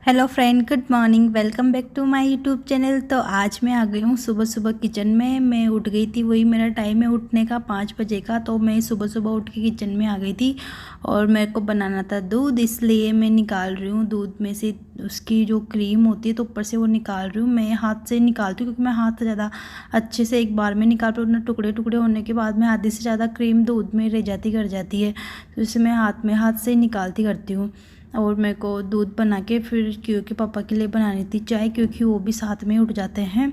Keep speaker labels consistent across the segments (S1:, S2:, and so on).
S1: Hello friend, good morning. Welcome back to my YouTube channel. तो आज मैं आ गई हूँ सुबह सुबह किचन में। मैं उठ गई थी, वही मेरा टाइम है उठने का 5 बजे का। तो मैं सुबह सुबह उठ के किचन में आ गई थी और मेरे को बनाना था दूध, इसलिए मैं निकाल रही हूँ दूध में से उसकी जो क्रीम होती है तो ऊपर से वो निकाल रही हूँ। मैं हाथ से निकालती हूँ क्योंकि मैं हाथ से ज़्यादा अच्छे से एक बार में निकाल पाऊँ, वरना टुकड़े टुकड़े होने के बाद में आधे से ज़्यादा क्रीम दूध में रह जाती कर जाती है। तो इसे मैं हाथ से निकालती करती हूँ। और मेरे को दूध बना के फिर क्यू के पापा के लिए बनानी थी चाय, क्योंकि वो भी साथ में उठ जाते हैं।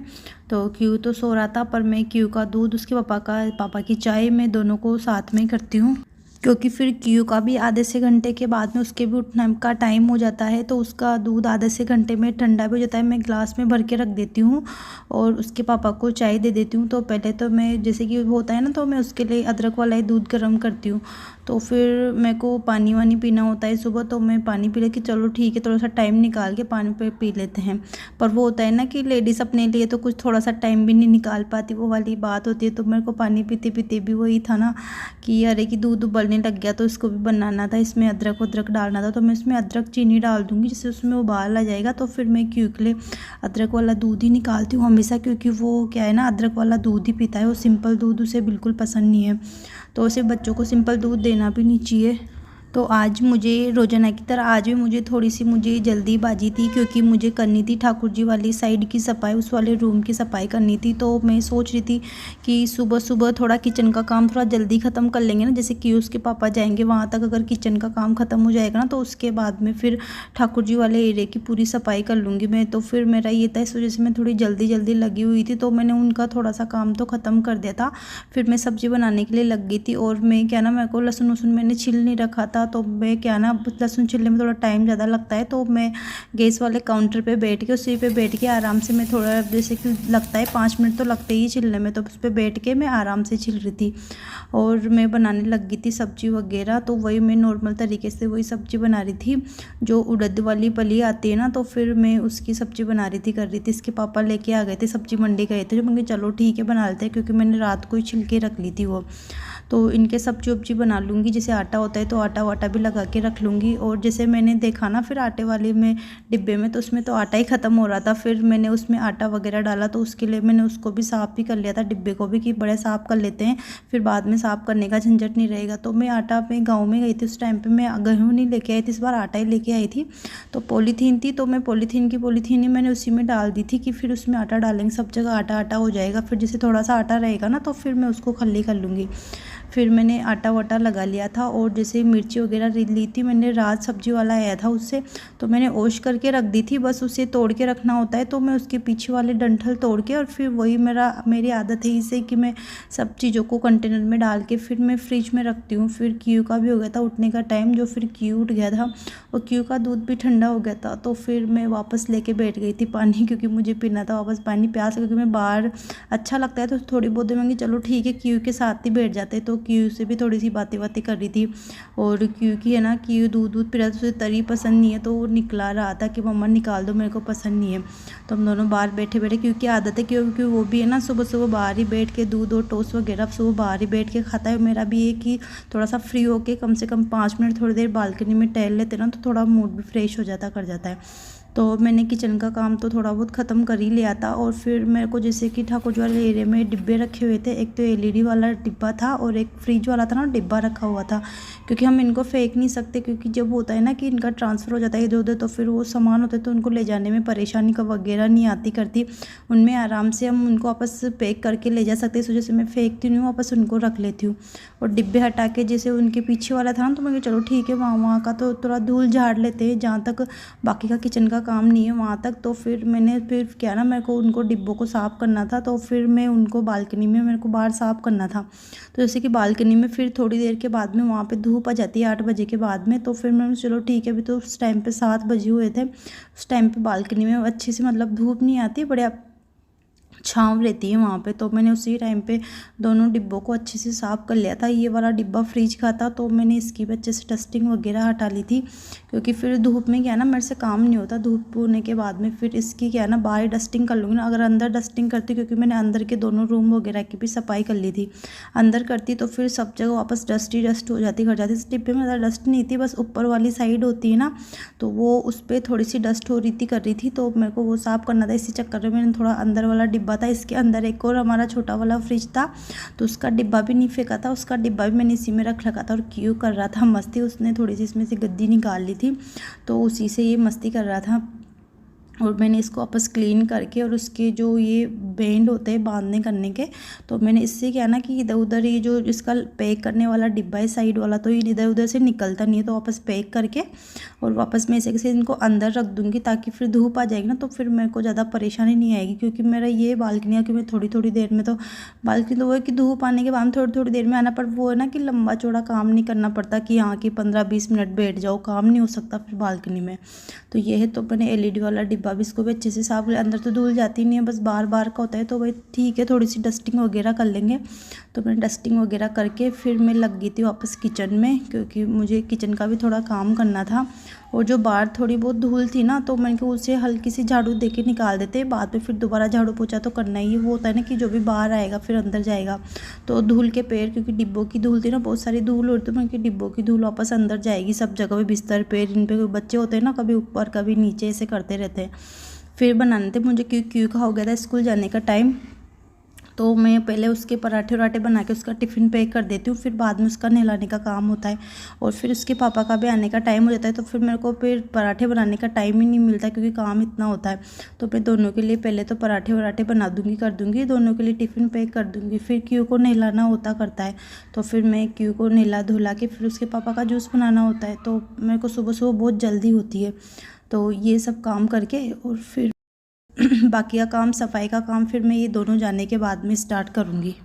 S1: तो क्यू तो सो रहा था, पर मैं क्यू का दूध, उसके पापा की चाय, मैं दोनों को साथ में करती हूँ। क्योंकि फिर क्यू का भी आधे से घंटे के बाद में उसके भी उठने का टाइम हो जाता है, तो उसका दूध आधे से घंटे में ठंडा भी हो जाता है। मैं ग्लास में भर के रख देती हूँ और उसके पापा को चाय दे देती हूँ। तो पहले तो मैं, जैसे कि वो होता है ना, तो मैं उसके लिए अदरक वाला ही दूध गर्म करती हूँ। तो फिर मेरे को पानी वानी पीना होता है सुबह, तो मैं पानी पी लेती, चलो ठीक है थोड़ा सा टाइम निकाल के पानी पे पी लेते हैं। पर वो होता है ना कि लेडीज़ अपने लिए तो कुछ थोड़ा सा टाइम भी नहीं निकाल पाती, वो वाली बात होती है। तो मेरे को पानी पीते पीते भी वही था ना कि अरे कि दूध उबलने लग गया, तो इसको भी बनाना था, इसमें अदरक वदरक डालना था। तो मैं इसमें अदरक चीनी डाल दूँगी, जिससे उसमें उबाल आ जाएगा। तो फिर मैं क्यू के लिए अदरक वाला दूध ही निकालती हूँ हमेशा, क्योंकि वो क्या है ना, अदरक वाला दूध ही पीता है, वो सिंपल दूध उसे बिल्कुल पसंद नहीं है। तो उसे बच्चों को सिंपल दूध देना भी नहीं चाहिए। तो आज मुझे रोजाना की तरह आज भी मुझे थोड़ी सी मुझे जल्दीबाजी थी, क्योंकि मुझे करनी थी ठाकुर जी वाली साइड की सफाई, उस वाले रूम की सफाई करनी थी। तो मैं सोच रही थी कि सुबह सुबह थोड़ा किचन का काम थोड़ा जल्दी ख़त्म कर लेंगे ना, जैसे कि उसके पापा जाएंगे वहाँ तक, अगर किचन का काम ख़त्म हो जाएगा ना, तो उसके बाद में फिर ठाकुर जी वाले एरिया की पूरी सफाई कर लूँगी मैं। तो फिर मेरा ये था, इस वजह से मैं थोड़ी जल्दी जल्दी लगी हुई थी, तो मैंने उनका थोड़ा सा काम तो ख़त्म कर दिया था। फिर मैं सब्ज़ी बनाने के लिए लग गई थी। और मैं क्या ना, मेरे को लहसुन वसुन मैंने छिल नहीं रखा था, तो मैं क्या ना, लहसुन छिलने में थोड़ा टाइम ज़्यादा लगता है। तो मैं गैस वाले काउंटर पे बैठ के, उसी पे बैठ के आराम से मैं थोड़ा, जैसे कि लगता है 5 मिनट तो लगते ही छिलने में, तो उस पर बैठ के मैं आराम से छिल रही थी और मैं बनाने लग गई थी सब्जी वगैरह। तो वही मैं नॉर्मल तरीके से वही सब्जी बना रही थी, जो उड़द वाली फली आती है ना, तो फिर मैं उसकी सब्जी बना रही थी, कर रही थी। इसके पापा लेके आ गए थे, सब्जी मंडी गए थे, जो मैं चलो ठीक है बना लेते हैं, क्योंकि मैंने रात को ही छिल के रख ली थी वो। तो इनके सब्जी वब्जी बना लूँगी, जैसे आटा होता है तो आटा वाटा भी लगा के रख लूँगी। और जैसे मैंने देखा ना फिर आटे वाले में डिब्बे में, तो उसमें तो आटा ही ख़त्म हो रहा था, फिर मैंने उसमें आटा वगैरह डाला, तो उसके लिए मैंने उसको भी साफ़ भी कर लिया था, डिब्बे को भी, कि बड़े साफ़ कर लेते हैं, फिर बाद में साफ़ करने का झंझट नहीं रहेगा। तो मैं आटा अपने गाँव में गई थी, उस टाइम पर मैं गेहूँ नहीं लेके आई थी, इस बार आटा ही लेके आई थी। तो पॉलीथीन थी, तो मैं पॉलीथीन ही मैंने उसी में डाल दी थी, कि फिर उसमें आटा डालेंगे, सब जगह आटा आटा हो जाएगा। फिर जैसे थोड़ा सा आटा रहेगा ना, तो फिर मैं उसको खल्ली कर लूँगी। फिर मैंने आटा वाटा लगा लिया था। और जैसे मिर्ची वगैरह ली थी मैंने, रात सब्जी वाला आया था उससे, तो मैंने ओश करके रख दी थी, बस उसे तोड़ के रखना होता है। तो मैं उसके पीछे वाले डंठल तोड़ के, और फिर वही मेरी आदत है इसे, कि मैं सब चीज़ों को कंटेनर में डाल के फिर मैं फ्रिज में रखती हूँ। फिर क्यू का भी हो गया था उठने का टाइम, जो फिर क्यू उठ गया था और क्यू का दूध भी ठंडा हो गया था। तो फिर मैं वापस लेके बैठ गई थी पानी, क्योंकि मुझे पीना था वापस पानी, प्यास, क्योंकि मैं बाहर अच्छा लगता है तो थोड़ी बहुत देंगी, चलो ठीक है क्यू के साथ ही बैठ जाते। तो क्यू से भी थोड़ी सी बातें बातें कर रही थी। और क्यू की है ना, क्यू दूध दूध पी रहा था, उसे तरी पसंद नहीं है, तो वो निकला रहा था कि मम्मा निकाल दो, मेरे को पसंद नहीं है। तो हम दोनों बाहर बैठे बैठे, क्योंकि आदत है, क्योंकि वो भी है ना सुबह सुबह बाहर ही बैठ के दूध और टोस्ट वगैरह सुबह बाहर ही बैठ के खाता है। मेरा भी है कि थोड़ा सा फ्री होके कम से कम 5 मिनट थोड़ी देर बालकनी में टहल लेते ना, तो थोड़ा मूड भी फ्रेश हो जाता कर जाता है। तो मैंने किचन का काम तो थोड़ा बहुत ख़त्म कर ही लिया था। और फिर मेरे को, जैसे कि ठाकुर जी वाले एरिया में डिब्बे रखे हुए थे, एक तो एलईडी वाला डिब्बा था और एक फ्रिज वाला था ना डिब्बा रखा हुआ था, क्योंकि हम इनको फेंक नहीं सकते, क्योंकि जब होता है ना कि इनका ट्रांसफ़र हो जाता है इधर उधर, तो फिर वो सामान होते हैं तो उनको ले जाने में परेशानी का वगैरह नहीं आती करती, उनमें आराम से हम उनको वापस पैक करके ले जा सकते हैं। इस वजह से मैं फेंकती नहीं हूँ, वापस उनको रख लेती हूँ। और डिब्बे हटा के, जैसे उनके पीछे वाला था ना, तो मैं चलो ठीक है वहाँ का तो थोड़ा धूल झाड़ लेते हैं, जहाँ तक बाकी का किचन का काम नहीं है वहाँ तक। तो फिर मैंने, फिर क्या ना, मेरे को उनको डिब्बों को साफ़ करना था, तो फिर मैं उनको बालकनी में, मेरे को बाहर साफ़ करना था। तो जैसे कि बालकनी में फिर थोड़ी देर के बाद में वहाँ पे धूप आ जाती है 8 बजे के बाद में, तो फिर मैंने चलो ठीक है, अभी तो उस टाइम पे 7 बजे हुए थे, उस टाइम पे बालकनी में अच्छे से मतलब धूप नहीं आती, बढ़िया छाँव रहती है वहाँ पे। तो मैंने उसी टाइम पे दोनों डिब्बों को अच्छे से साफ़ कर लिया था। ये वाला डिब्बा फ्रिज का था, तो मैंने इसकी भी अच्छे से डस्टिंग वगैरह हटा ली थी, क्योंकि फिर धूप में क्या है ना, मेरे से काम नहीं होता। धूप होने के बाद में फिर इसकी क्या है ना, बाहर डस्टिंग कर लूँगी ना। अगर अंदर डस्टिंग करती, क्योंकि मैंने अंदर के दोनों रूम वगैरह की भी सफाई कर ली थी, अंदर करती तो फिर सब जगह वापस डस्ट ही डस्ट हो जाती, घर जाती। इस डिब्बे में ज़्यादा डस्ट नहीं थी, बस ऊपर वाली साइड होती है ना, तो वो उस पर थोड़ी सी डस्ट हो रही थी, कर रही थी, तो मेरे को वो साफ़ करना था। इसी चक्कर में मैंने थोड़ा अंदर वाला डिब्बा था, इसके अंदर एक और हमारा छोटा वाला फ्रिज था, तो उसका डिब्बा भी नहीं फेंका था, उसका डिब्बा भी मैंने इसी में रख रखा था। और क्यों कर रहा था मस्ती, उसने थोड़ी सी इसमें से गद्दी निकाल ली थी, तो उसी से ये मस्ती कर रहा था। और मैंने इसको वापस क्लीन करके, और उसके जो ये बेंड होते हैं बांधने करने के, तो मैंने इससे क्या ना कि इधर उधर ये जो इसका पैक करने वाला डिब्बा है साइड वाला, तो ये इधर उधर से निकलता नहीं है, तो वापस पैक करके और वापस मैं इसे इनको अंदर रख दूँगी, ताकि फिर धूप आ जाएगी ना, तो फिर मेरे को ज़्यादा परेशानी नहीं आएगी। क्योंकि मेरा ये बालकनी है कि मैं थोड़ी थोड़ी देर में, तो बालकनी तो वो है कि धूप आने के बाद थोड़ी थोड़ी देर में आना, पर वो है ना कि लंबा चौड़ा काम नहीं करना पड़ता कि यहाँ की 15-20 मिनट बैठ जाओ, काम नहीं हो सकता फिर बालकनी में। तो ये है, तो मैंने LED वाला डिब्बा भी इसको भी अच्छे से साफ किया। अंदर तो धूल जाती नहीं है, बस बार बार का होता है, तो भाई ठीक है, थोड़ी सी डस्टिंग वगैरह कर लेंगे। तो मैंने डस्टिंग वगैरह करके फिर मैं लग गई थी वापस किचन में, क्योंकि मुझे किचन का भी थोड़ा काम करना था। और जो बाहर थोड़ी बहुत धूल थी ना, तो मैंने कहा उसे हल्की सी झाड़ू दे के निकाल देते, बाद में फिर दोबारा झाड़ू पोछा तो करना ही। वो होता है ना कि जो भी बाहर आएगा फिर अंदर जाएगा, तो धूल के पैर, क्योंकि डिब्बों की धूल थी ना, बहुत सारी धूल उड़ती, तो मैंने कि डिब्बों की धूल वापस अंदर जाएगी सब जगह पे, बिस्तर पैर, इन पे बच्चे होते हैं ना, कभी ऊपर कभी नीचे ऐसे करते रहते हैं। फिर बनाने थे मुझे, क्यों का हो गया था स्कूल जाने का टाइम, तो मैं पहले उसके पराठे वराठे बना के उसका टिफ़िन पैक कर देती हूँ, फिर बाद में उसका नहलाने का काम होता है। और फिर उसके पापा का भी आने का टाइम हो जाता है, तो फिर मेरे को फिर पराठे बनाने का टाइम ही नहीं मिलता, क्योंकि काम इतना होता है। तो मैं दोनों के लिए पहले तो पराठे वराठे बना दूँगी, कर दूँगी, दोनों के लिए टिफ़िन पैक कर दूँगी। फिर क्यों को नहलाना होता करता है, तो फिर मैं क्यों को नहला धुला के फिर उसके पापा का जूस बनाना होता है, तो मेरे को सुबह सुबह बहुत जल्दी होती है। तो ये सब काम करके और फिर बाकी का काम, सफाई का काम, फिर मैं ये दोनों जाने के बाद में स्टार्ट करूँगी।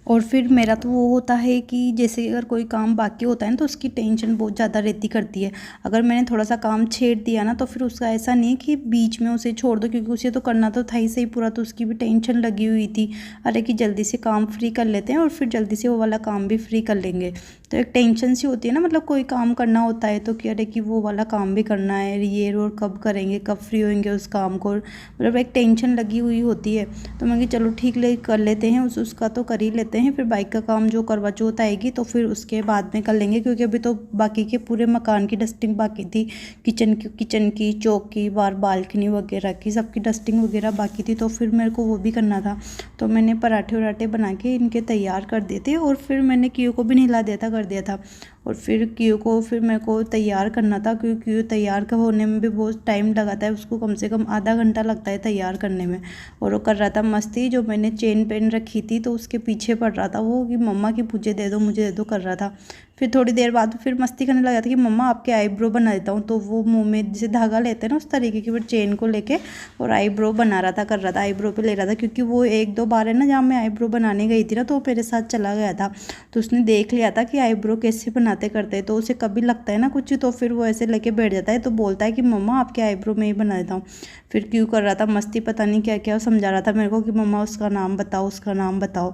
S1: और फिर मेरा तो वो होता है कि जैसे अगर कोई काम बाकी होता है ना, तो उसकी टेंशन बहुत ज़्यादा रहती करती है। अगर मैंने थोड़ा सा काम छेड़ दिया ना, तो फिर उसका ऐसा नहीं है कि बीच में उसे छोड़ दो, क्योंकि उसे तो करना तो था ही सही पूरा, तो उसकी भी टेंशन लगी हुई थी, अरे कि जल्दी से काम फ्री कर लेते हैं और फिर जल्दी से वो वाला काम भी फ्री कर लेंगे। तो एक टेंशन सी होती है ना, मतलब कोई काम करना होता है तो कि अरे कि वो वाला काम भी करना है, ये और कब करेंगे, कब फ्री होंगे उस काम को, मतलब एक टेंशन लगी हुई होती है। तो मैं कि चलो ठीक ले कर लेते हैं, उसका तो कर ही लेते हैं। फिर बाइक का काम जो करवा चौथ आएगी तो फिर उसके बाद में कर लेंगे, क्योंकि अभी तो बाकी के पूरे मकान की डस्टिंग बाकी थी, किचन की, चौक की, बालकनी वगैरह की, सबकी डस्टिंग वगैरह बाकी थी, तो फिर मेरे को वो भी करना था। तो मैंने पराठे वराठे बना के इनके तैयार कर दिए थे, और फिर मैंने कियो को भी नहला दिया था, कर दिया था। और फिर कियो को फिर मेरे को तैयार करना था, क्योंकि कियो तैयार का होने में भी बहुत टाइम लगाता है, उसको कम से कम आधा घंटा लगता है तैयार करने में। और वो कर रहा था मस्ती, जो मैंने चेन पहन रखी थी तो उसके पीछे पड़ रहा था वो, कि मम्मा की मुझे दे दो, मुझे दे दो, कर रहा था। फिर थोड़ी देर बाद फिर मस्ती करने लगा था कि मम्मा आपके आईब्रो बना देता हूँ, तो वो मुँह में जैसे धागा लेते हैं ना, उस तरीके की फिर चेन को लेके और आईब्रो बना रहा था, कर रहा था, आईब्रो पे ले रहा था। क्योंकि वो 1-2 बार है ना जहाँ मैं आईब्रो बनाने गई थी ना, तो वो मेरे साथ चला गया था, तो उसने देख लिया था कि आईब्रो कैसे बनाते करते, तो उसे कभी लगता है ना कुछ, तो फिर वो ऐसे लेके बैठ जाता है, तो बोलता है कि मम्मा आपके आईब्रो में ही बना देता हूँ। फिर क्यों कर रहा था मस्ती, पता नहीं क्या क्या समझा रहा था मेरे को कि मम्मा उसका नाम बताओ, उसका नाम बताओ।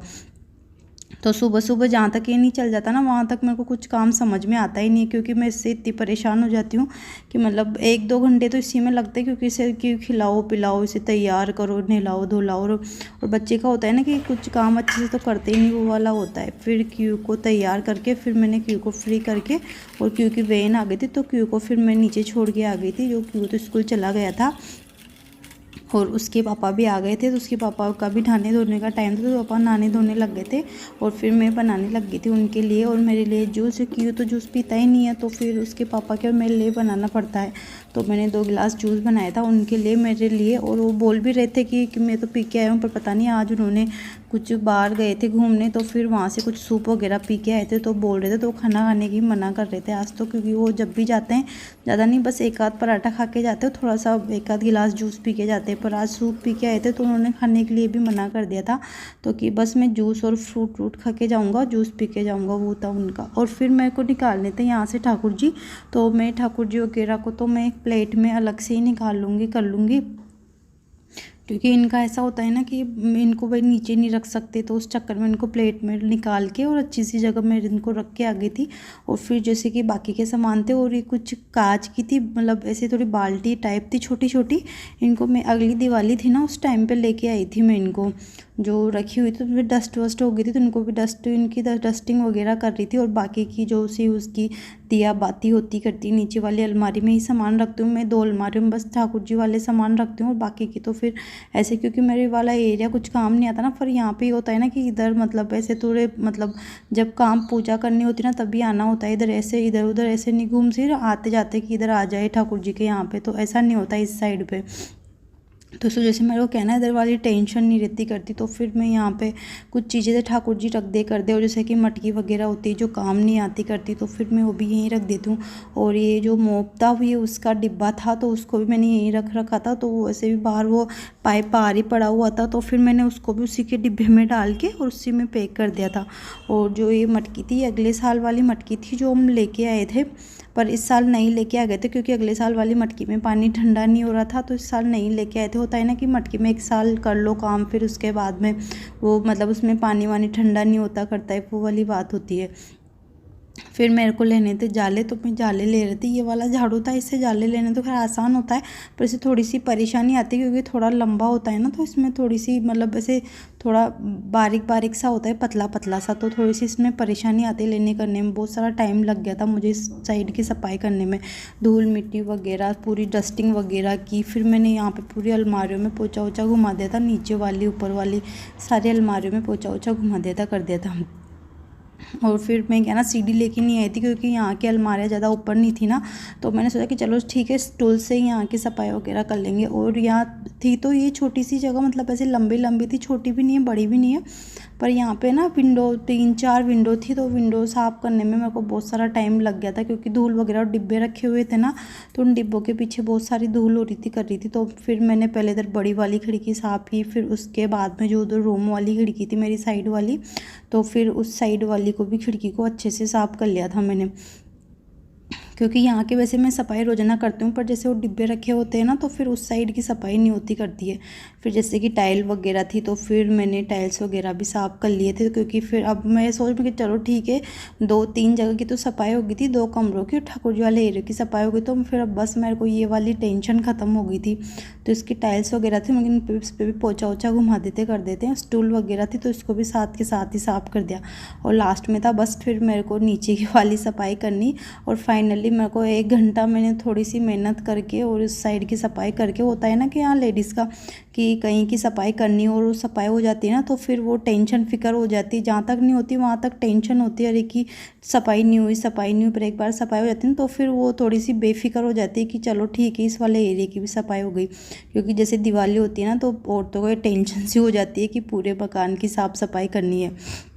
S1: तो सुबह सुबह जहाँ तक ये नहीं चल जाता ना, वहाँ तक मेरे को कुछ काम समझ में आता ही नहीं, क्योंकि मैं इससे इतनी परेशान हो जाती हूँ कि मतलब 1-2 घंटे तो इसी में लगते हैं, क्योंकि इसे कि खिलाओ पिलाओ, इसे तैयार करो, नहलाओ धुलाओ। और बच्चे का होता है ना कि कुछ काम अच्छे से तो करते ही नहीं, वो वाला होता है। फिर क्यू को तैयार करके फिर मैंने क्यू को फ्री करके, और क्यू की वैन आ गई थी, तो क्यू को फिर मैं नीचे छोड़ के आ गई थी, जो क्यू तो स्कूल चला गया था। और उसके पापा भी आ गए थे, तो उसके पापा का भी नहाने धोने का टाइम था, तो पापा नहाने धोने लग गए थे। और फिर मैं बनाने लग गई थी उनके लिए और मेरे लिए जूस, क्यों तो जूस पीता ही नहीं है, तो फिर उसके पापा के और मेरे लिए बनाना पड़ता है। तो मैंने 2 गिलास जूस बनाया था उनके लिए, मेरे लिए। और वो बोल भी रहे थे कि मैं तो पी के आया हूँ, पर पता नहीं आज उन्होंने कुछ बाहर गए थे घूमने, तो फिर वहाँ से कुछ सूप वगैरह पी के आए थे, तो बोल रहे थे, तो खाना खाने की मना कर रहे थे आज तो। क्योंकि वो जब भी जाते हैं, ज़्यादा नहीं, बस 1-आध पराठा खा के जाते हैं, थोड़ा सा 1-आध गिलास जूस पी के जाते हैं, पर आज सूप पी के आए थे, तो उन्होंने खाने के लिए भी मना कर दिया था। तो कि बस मैं जूस और फ्रूट खा के जाऊँगा, जूस पी के जाऊँगा, वो था उनका। और फिर मेरे को निकालने थे यहाँ से ठाकुर जी, तो मैं ठाकुर जी वगैरह को तो मैं एक प्लेट में अलग से ही निकाल लूँगी, कर लूँगी। क्योंकि इनका ऐसा होता है ना कि इनको भाई नीचे नहीं रख सकते, तो उस चक्कर में इनको प्लेट में निकाल के और अच्छी सी जगह में इनको रख के आ गई थी। और फिर जैसे कि बाकी के सामान थे, और ये कुछ कांच की थी, मतलब ऐसे थोड़ी बाल्टी टाइप थी छोटी छोटी। इनको मैं अगली दिवाली थी ना, उस टाइम पे लेके आई थी मैं इनको, जो रखी हुई थी, तो फिर डस्ट वस्ट हो गई थी, तो इनको भी इनकी डस्टिंग वगैरह कर रही थी। और बाकी की जो सी उसकी दिया बाती होती करती, नीचे वाली अलमारी में ही सामान रखती हूँ मैं। 2 अलमारी में बस ठाकुर जी वाले सामान रखती हूँ, और बाकी की तो फिर ऐसे, क्योंकि मेरे वाला एरिया कुछ काम नहीं आता ना। फिर यहाँ पे होता है ना कि इधर मतलब ऐसे थोड़े मतलब जब काम पूजा करनी होती है ना तभी आना होता है। इधर ऐसे इधर उधर ऐसे नहीं घूम से आते जाते कि इधर आ जाए ठाकुर जी के यहाँ पे, तो ऐसा नहीं होता इस साइड पे। तो इस वजह से मेरे को कहना इधर वाली टेंशन नहीं रहती करती। तो फिर मैं यहाँ पे कुछ चीज़ें ठाकुर जी रख दे कर दे, और जैसे कि मटकी वगैरह होती है जो काम नहीं आती करती, तो फिर मैं वो भी यहीं रख देती हूँ। और ये जो मोपता हुई उसका डिब्बा था, तो उसको भी मैंने यहीं रख रखा था। तो वैसे भी बाहर वो पाइप बाहर ही पड़ा हुआ था, तो फिर मैंने उसको भी उसी के डिब्बे में डाल के और उसी में पैक कर दिया था। और जो ये मटकी थी, अगले साल वाली मटकी थी जो हम लेके आए थे, पर इस साल नहीं लेके आ गए थे, क्योंकि अगले साल वाली मटकी में पानी ठंडा नहीं हो रहा था, तो इस साल नहीं लेके आए थे। होता है ना कि मटकी में 1 साल कर लो काम, फिर उसके बाद में वो मतलब उसमें पानी वानी ठंडा नहीं होता करता है, वो वाली बात होती है। फिर मेरे को लेने थे जाले, तो मैं जाले ले रही थी। ये वाला झाड़ू था, इससे जाले लेने तो खैर आसान होता है, पर इससे थोड़ी सी परेशानी आती है, क्योंकि थोड़ा लंबा होता है ना, तो इसमें थोड़ी सी मतलब ऐसे थोड़ा बारीक बारीक सा होता है, पतला पतला सा, तो थोड़ी सी इसमें परेशानी आती है लेने करने में। बहुत सारा टाइम लग गया था मुझे इस साइड की सफाई करने में, धूल मिट्टी वगैरह पूरी डस्टिंग वगैरह की। फिर मैंने यहाँ पर पूरी अलमारियों में पोछा वोछा घुमा दिया था, नीचे वाली ऊपर वाली सारी अलमारियों में पोछा वोछा घुमा दिया था, कर दिया था। और फिर मैं क्या ना सीढ़ी लेके नहीं आई थी, क्योंकि यहाँ की अलमारियाँ ज़्यादा ऊपर नहीं थी ना, तो मैंने सोचा कि चलो ठीक है स्टूल से ही यहाँ की सफाई वगैरह कर लेंगे। और यहाँ थी तो ये छोटी सी जगह, मतलब ऐसे लंबी लंबी थी, छोटी भी नहीं है बड़ी भी नहीं है, पर यहाँ पे ना विंडो 3-4 विंडो थी, तो विंडो साफ़ करने में मेरे को बहुत सारा टाइम लग गया था, क्योंकि धूल वगैरह और डिब्बे रखे हुए थे ना, तो उन डिब्बों के पीछे बहुत सारी धूल हो रही थी कर रही थी। तो फिर मैंने पहले इधर बड़ी वाली खिड़की साफ़ की, फिर उसके बाद में जो उधर रूम वाली खिड़की थी मेरी साइड वाली, तो फिर उस साइड वाली को भी खिड़की को अच्छे से साफ़ कर लिया था मैंने। क्योंकि यहाँ के वैसे मैं सफाई रोजाना करती हूँ, पर जैसे वो डिब्बे रखे होते हैं ना, तो फिर उस साइड की सफाई नहीं होती करती है। फिर जैसे कि टाइल वगैरह थी, तो फिर मैंने टाइल्स वगैरह भी साफ़ कर लिए थे, क्योंकि फिर अब मैं सोच में कि चलो ठीक है 2-3 जगह की तो सफाई हो गई थी, 2 कमरों की ठाकुर जी वाले एरिया की सफाई हो गई, तो फिर अब बस मेरे को ये वाली टेंशन ख़त्म हो गई थी। तो इसकी टाइल्स वगैरह थी, मगर इस पर भी पोछा वोछा घुमा देते कर देते हैं। स्टूल वगैरह थी, तो इसको भी साथ के साथ ही साफ़ कर दिया। और लास्ट में था बस फिर मेरे को नीचे की वाली सफाई करनी। और फाइनली मेरे को 1 घंटा मैंने थोड़ी सी मेहनत करके और इस साइड की सफाई करके, होता है ना कि यहाँ लेडीज़ का कि कहीं की सफाई करनी और वो सफाई हो जाती है ना, तो फिर वो टेंशन फिक्र हो जाती है। जहाँ तक नहीं होती वहाँ तक टेंशन होती है, अरे कि सफाई नहीं हुई सफाई नहीं हुई, पर एक बार सफाई हो जाती है ना, तो फिर वो थोड़ी सी बेफिक्र हो जाती है कि चलो ठीक है इस वाले एरिया की भी सफाई हो गई। क्योंकि जैसे दिवाली होती है ना, तो औरतों को टेंशन सी हो जाती है कि पूरे मकान की साफ़ सफाई करनी है।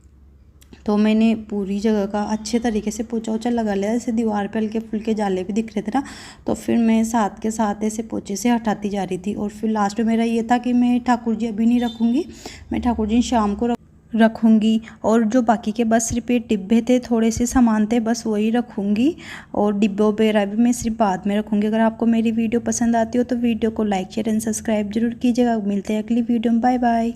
S1: तो मैंने पूरी जगह का अच्छे तरीके से पोछा वोछा लगा लिया। जैसे दीवार पे हल्के फुल्के जाले भी दिख रहे थे ना, तो फिर मैं साथ के साथ ऐसे पोछे से हटाती जा रही थी। और फिर लास्ट में मेरा ये था कि मैं ठाकुर जी अभी नहीं रखूँगी, मैं ठाकुर जी शाम को रखूँगी। और जो बाकी के बस सिर्फ ये डिब्बे थे, थोड़े से सामान थे, बस वही रखूँगी। और डिब्बे वगैरह भी मैं सिर्फ बाद में रखूँगी। अगर आपको मेरी वीडियो पसंद आती हो तो वीडियो को लाइक शेयर एंड सब्सक्राइब जरूर कीजिएगा। मिलते हैं अगली वीडियो में, बाय बाय।